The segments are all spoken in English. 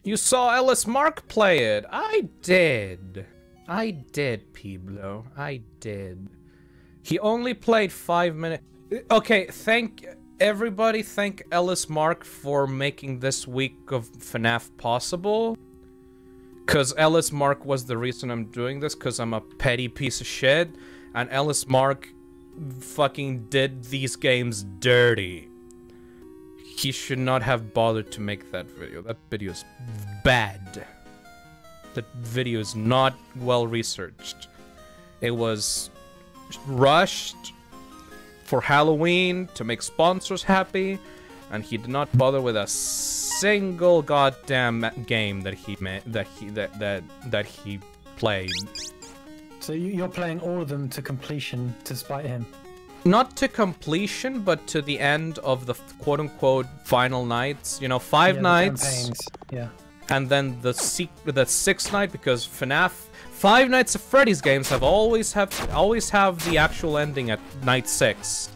You saw Ellis Mark play it. I did. I did, Piblo. I did. He only played 5 minutes. Okay, thank Ellis Mark for making this week of FNAF possible. Cause Ellis Mark was the reason I'm doing this, cause I'm a petty piece of shit. And Ellis Mark fucking did these games dirty. He should not have bothered to make that video. That video is bad. That video is not well researched. It was rushed for Halloween to make sponsors happy, and he did not bother with a single goddamn game that he made, that he played. So you're playing all of them to completion to spite him? Not to completion, but to the end of the quote-unquote final nights. You know, 5 nights. Yeah. And then the 6th night, because FNAF 5 Nights at Freddy's games always have the actual ending at night 6.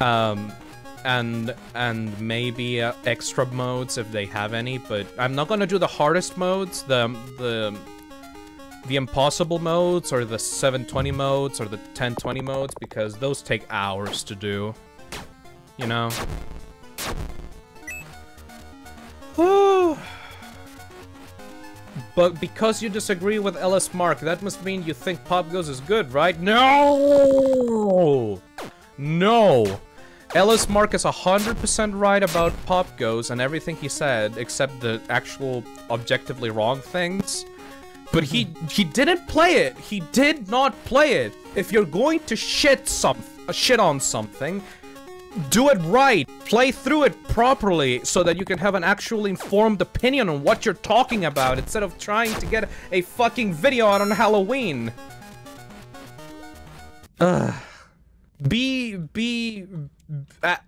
And maybe extra modes if they have any, but I'm not gonna do the hardest modes, the impossible modes, or the 720 modes, or the 1020 modes, because those take hours to do. You know? Whew. But because you disagree with Ellis Mark, that must mean you think Pop Goes is good, right? No! No! Ellis Mark is 100% right about Pop Goes and everything he said, except the actual objectively wrong things. But he didn't play it. He did not play it. If you're going to shit on something, do it right. Play through it properly so that you can have an actual informed opinion on what you're talking about instead of trying to get a fucking video out on Halloween.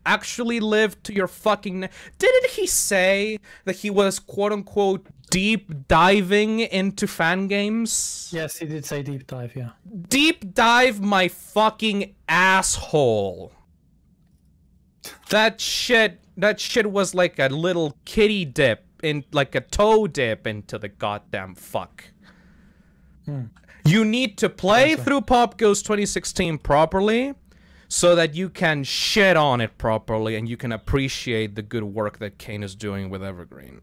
Actually live to your fucking... Didn't he say that he was quote-unquote deep diving into Fangames? Yes, he did say deep dive, yeah. Deep dive my fucking asshole. That shit was like a little kitty dip, like a toe dip into the goddamn fuck. You need to play through Pop Goes 2016 properly, so that you can shit on it properly and you can appreciate the good work that Kane is doing with Evergreen.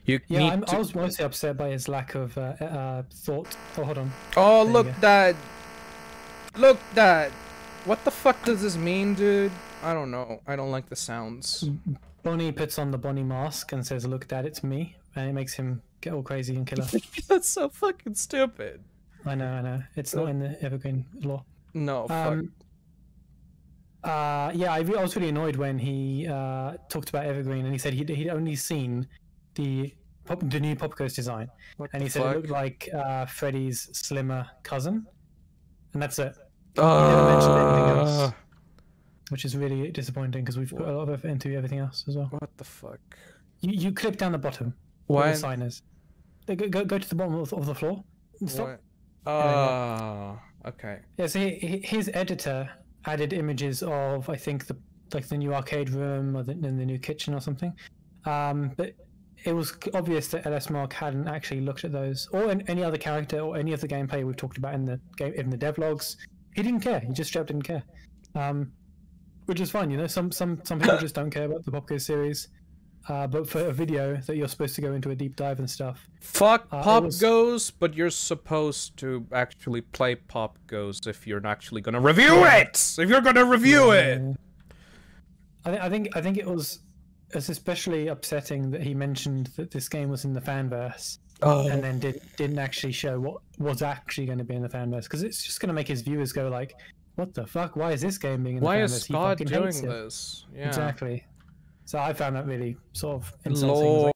I was mostly upset by his lack of thought. Oh, hold on. Oh, look that. Look that. What the fuck does this mean, dude? I don't know. I don't like the sounds. Bonnie puts on the Bonnie mask and says, "Look, Dad, it's me," and it makes him get all crazy and kill her. That's so fucking stupid. I know. It's not in the Evergreen lore. No, fuck. Yeah, I was really annoyed when he talked about Evergreen and he said he'd only seen the new Pop Goes design, and he said it looked like Freddy's slimmer cousin, and that's it. He never mentioned anything else, which is really disappointing because we've put a lot of effort into everything else as well. What the fuck? You click down the bottom. Why? Where the sign is. Go to the bottom of the floor. Stop. Okay. Yeah, so his editor added images of, I think, the new arcade room or the new kitchen or something. But it was obvious that Ellis Mark hadn't actually looked at those or any other character or any of the gameplay we've talked about in the devlogs. He didn't care. He just straight up didn't care, which is fine. You know, some people just don't care about the Pop Goes series. But for a video that you're supposed to go into a deep dive and stuff. Fuck Pop Goes, but you're supposed to actually play Pop Goes if you're actually gonna review it! If you're gonna review it! I think it's especially upsetting that he mentioned that this game was in the fanverse. And then didn't actually show what was actually going to be in the fanverse. Because it's just going to make his viewers go like, what the fuck? Why is this game being in the fanverse? Why is Scott doing this? Yeah. Exactly. So I found that really sort of insulting.